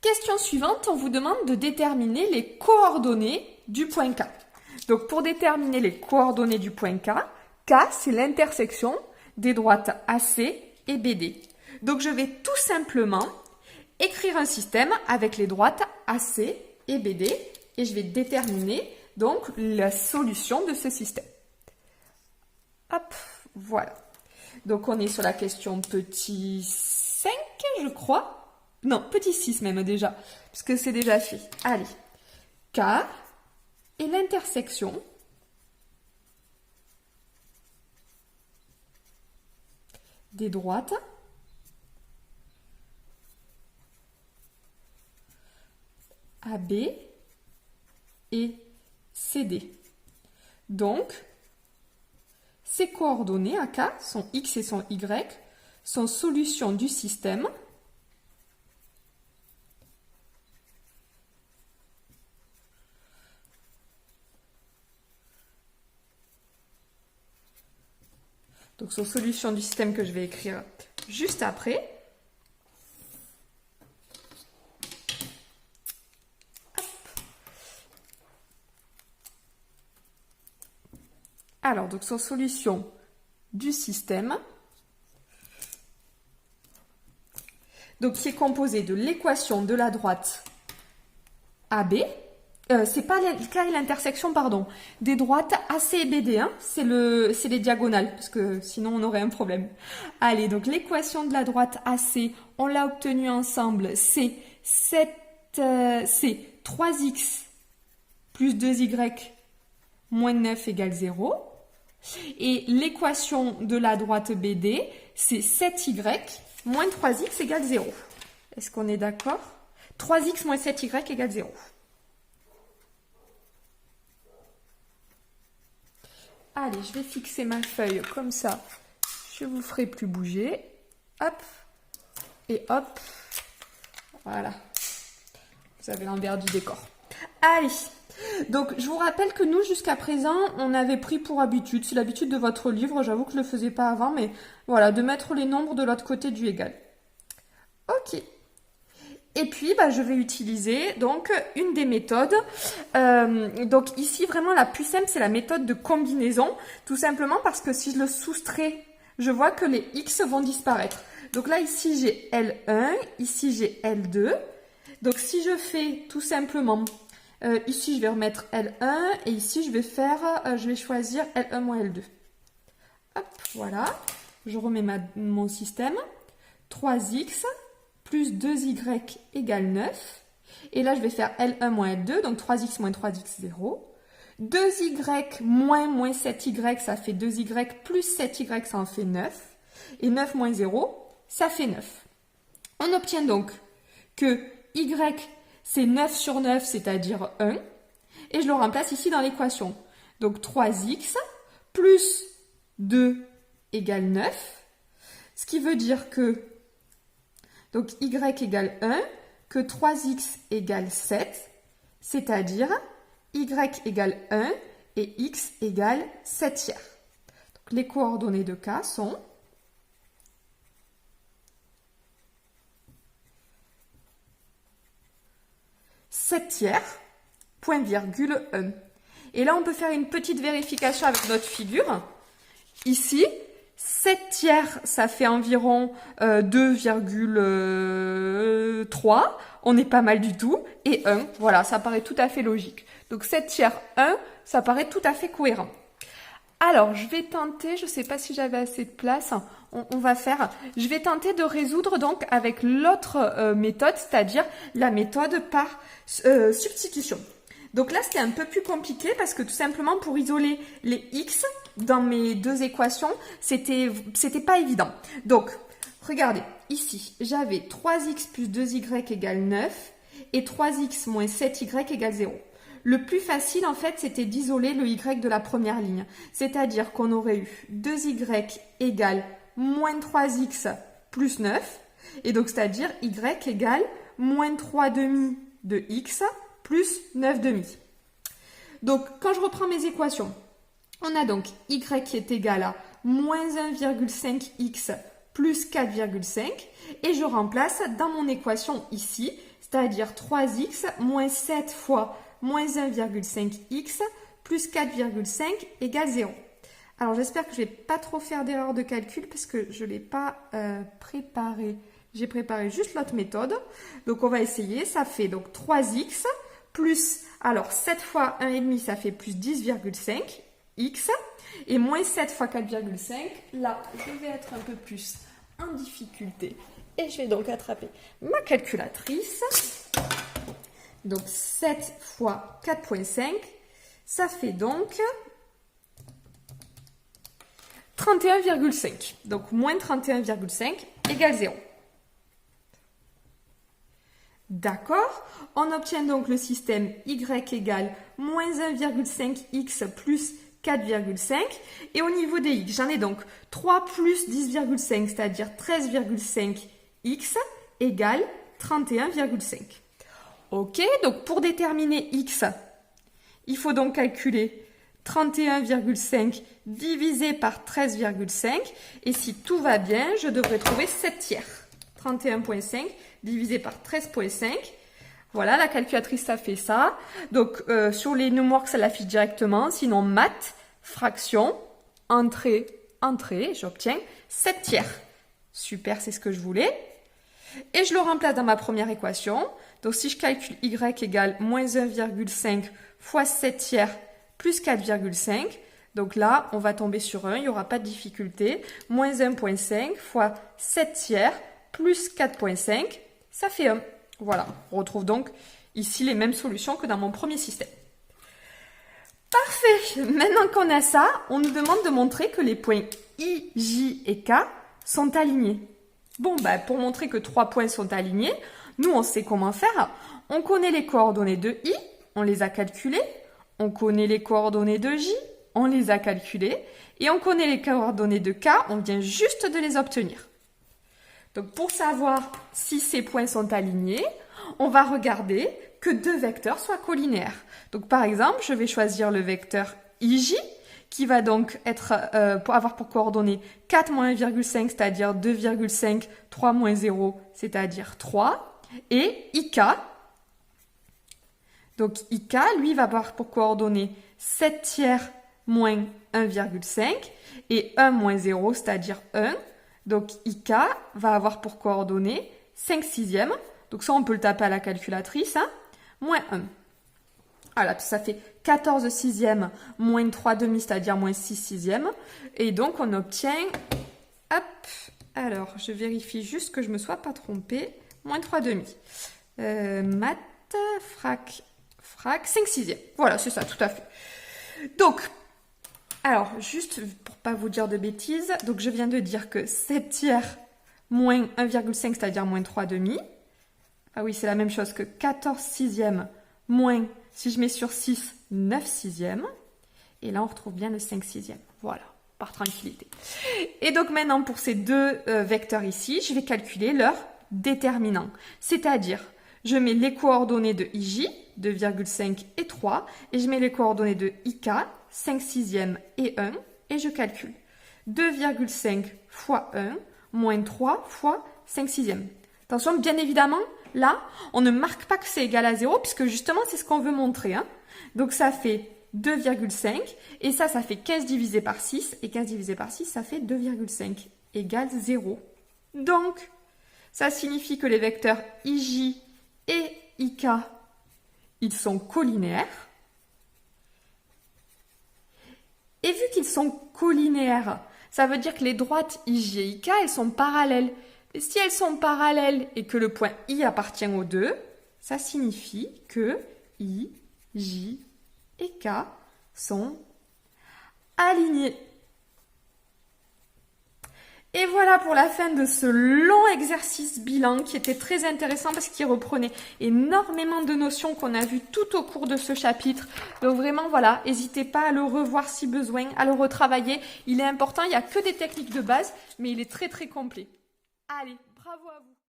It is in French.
Question suivante, on vous demande de déterminer les coordonnées du point K. Donc pour déterminer les coordonnées du point K, K c'est l'intersection des droites AC et BD. Donc je vais tout simplement écrire un système avec les droites AC et BD et je vais déterminer donc la solution de ce système. Hop, voilà. Donc on est sur la question petit 5, je crois. Non, petit 6 même déjà, puisque c'est déjà fait. Allez, K est l'intersection des droites AB et CD. Donc, ces coordonnées à K, son X et son Y, sont solutions du système donc sont solutions du système que je vais écrire juste après. Alors, donc sont solutions du système, donc qui est composé de l'équation de la droite AB, c'est pas K et l'intersection, pardon, des droites AC et BD, hein, c'est les diagonales, parce que sinon on aurait un problème. Allez, donc l'équation de la droite AC, on l'a obtenue ensemble, c'est 3x plus 2y moins 9 égale 0. Et l'équation de la droite BD, c'est 7y moins 3x égale 0. Est-ce qu'on est d'accord? 3x moins 7y égale 0. Allez, je vais fixer ma feuille comme ça. Je vous ferai plus bouger. Hop. Et hop. Voilà. Vous avez l'envers du décor. Allez. Donc, je vous rappelle que nous, jusqu'à présent, on avait pris pour habitude, c'est l'habitude de votre livre, j'avoue que je ne le faisais pas avant, mais voilà, de mettre les nombres de l'autre côté du égal. Ok. Et puis, je vais utiliser donc une des méthodes. Donc ici, vraiment, la plus simple, c'est la méthode de combinaison, tout simplement parce que si je le soustrais, je vois que les x vont disparaître. Donc là, ici, j'ai L1, ici, j'ai L2. Donc si je fais tout simplement... ici, je vais remettre L1 et ici, je vais choisir L1 moins L2. Hop, voilà. Je remets mon système. 3x plus 2y égale 9. Et là, je vais faire L1 moins L2, donc 3x moins 3x, 0. 2y moins 7y, ça fait 2y plus 7y, ça en fait 9. Et 9 moins 0, ça fait 9. On obtient donc que y c'est 9 sur 9, c'est-à-dire 1. Et je le remplace ici dans l'équation. Donc 3x plus 2 égale 9. Ce qui veut dire que donc y égale 1, que 3x égale 7, c'est-à-dire y égale 1 et x égale 7 tiers. Donc les coordonnées de K sont 7 tiers, point virgule 1. Et là, on peut faire une petite vérification avec notre figure. Ici, 7 tiers, ça fait environ 2,3. On n'est pas mal du tout. Et 1, voilà, ça paraît tout à fait logique. Donc 7 tiers, 1, ça paraît tout à fait cohérent. Alors, je vais tenter, je ne sais pas si j'avais assez de place, je vais tenter de résoudre donc avec l'autre méthode, c'est-à-dire la méthode par substitution. Donc là, c'était un peu plus compliqué parce que tout simplement pour isoler les x dans mes deux équations, c'était pas évident. Donc, regardez, ici, j'avais 3x plus 2y égale 9 et 3x moins 7y égale 0. Le plus facile, en fait, c'était d'isoler le y de la première ligne. C'est-à-dire qu'on aurait eu 2y égale moins 3x plus 9. Et donc, c'est-à-dire y égale moins 3 demi de x plus 9 demi. Donc, quand je reprends mes équations, on a donc y qui est égal à moins 1,5x plus 4,5. Et je remplace dans mon équation ici, c'est-à-dire 3x moins 7 fois moins 1,5x plus 4,5 égale 0. Alors, j'espère que je ne vais pas trop faire d'erreur de calcul parce que je ne l'ai pas préparé. J'ai préparé juste l'autre méthode. Donc, on va essayer. Ça fait donc 3x plus, alors 7 fois 1,5, ça fait plus 10,5 x. Et moins 7 fois 4,5, là, je vais être un peu plus en difficulté. Et je vais donc attraper ma calculatrice. Donc, 7 fois 4,5, ça fait donc 31,5. Donc, moins 31,5 égale 0. D'accord? On obtient donc le système y égale moins 1,5x plus 4,5. Et au niveau des x, j'en ai donc 3 plus 10,5, c'est-à-dire 13,5x égale 31,5. Ok, donc pour déterminer x, il faut donc calculer 31,5 divisé par 13,5. Et si tout va bien, je devrais trouver 7 tiers. 31,5 divisé par 13,5. Voilà, la calculatrice, ça fait ça. Donc, sur les numworks, ça l'affiche directement. Sinon, maths, fraction, entrée, j'obtiens 7 tiers. Super, c'est ce que je voulais. Et je le remplace dans ma première équation. Donc, si je calcule y égale moins 1,5 fois 7 tiers plus 4,5. Donc là, on va tomber sur 1, il n'y aura pas de difficulté. Moins 1,5 fois 7 tiers plus 4,5, ça fait 1. Voilà, on retrouve donc ici les mêmes solutions que dans mon premier système. Parfait. Maintenant qu'on a ça, on nous demande de montrer que les points I, J et K sont alignés. Bon, pour montrer que 3 points sont alignés, nous, on sait comment faire. On connaît les coordonnées de I, on les a calculées. On connaît les coordonnées de J, on les a calculées. Et on connaît les coordonnées de K, on vient juste de les obtenir. Donc, pour savoir si ces points sont alignés, on va regarder que 2 vecteurs soient collinaires. Donc, par exemple, je vais choisir le vecteur IJ, qui va donc avoir pour coordonnées 4 moins 1,5, c'est-à-dire 2,5, 3 moins 0, c'est-à-dire 3, et IK. Donc, IK, lui, va avoir pour coordonnées 7 tiers moins 1,5 et 1 moins 0, c'est-à-dire 1. Donc, IK va avoir pour coordonnées 5 sixièmes. Donc, ça, on peut le taper à la calculatrice. Moins 1. Voilà, ça fait 14 sixièmes moins 3 demi, c'est-à-dire moins 6 sixièmes. Et donc, on obtient... Hop. Alors, je vérifie juste que je ne me sois pas trompée. Moins 3 demi. Maths, frac, 5 sixièmes. Voilà, c'est ça, tout à fait. Donc... Alors, juste pour pas vous dire de bêtises, donc je viens de dire que 7 tiers moins 1,5, c'est-à-dire moins 3 demi. Ah oui, c'est la même chose que 14 sixièmes moins, si je mets sur 6, 9 sixièmes. Et là, on retrouve bien le 5 sixièmes. Voilà, par tranquillité. Et donc maintenant, pour ces 2 vecteurs ici, je vais calculer leur déterminant. C'est-à-dire, je mets les coordonnées de IJ, 2,5 et 3, et je mets les coordonnées de IK, 5 sixièmes et 1, et je calcule. 2,5 fois 1, moins 3 fois 5 sixièmes. Attention, bien évidemment, là, on ne marque pas que c'est égal à 0, puisque justement, c'est ce qu'on veut montrer. Donc, ça fait 2,5, et ça fait 15 divisé par 6, et 15 divisé par 6, ça fait 2,5, égale 0. Donc, ça signifie que les vecteurs IJ et IK, ils sont collinaires. Et vu qu'ils sont collinaires, ça veut dire que les droites IJ et IK, elles sont parallèles. Et si elles sont parallèles et que le point I appartient aux deux, ça signifie que I, J et K sont alignés. Et voilà pour la fin de ce long exercice bilan qui était très intéressant parce qu'il reprenait énormément de notions qu'on a vues tout au cours de ce chapitre. Donc vraiment, voilà, n'hésitez pas à le revoir si besoin, à le retravailler. Il est important, il n'y a que des techniques de base, mais il est très très complet. Allez, bravo à vous!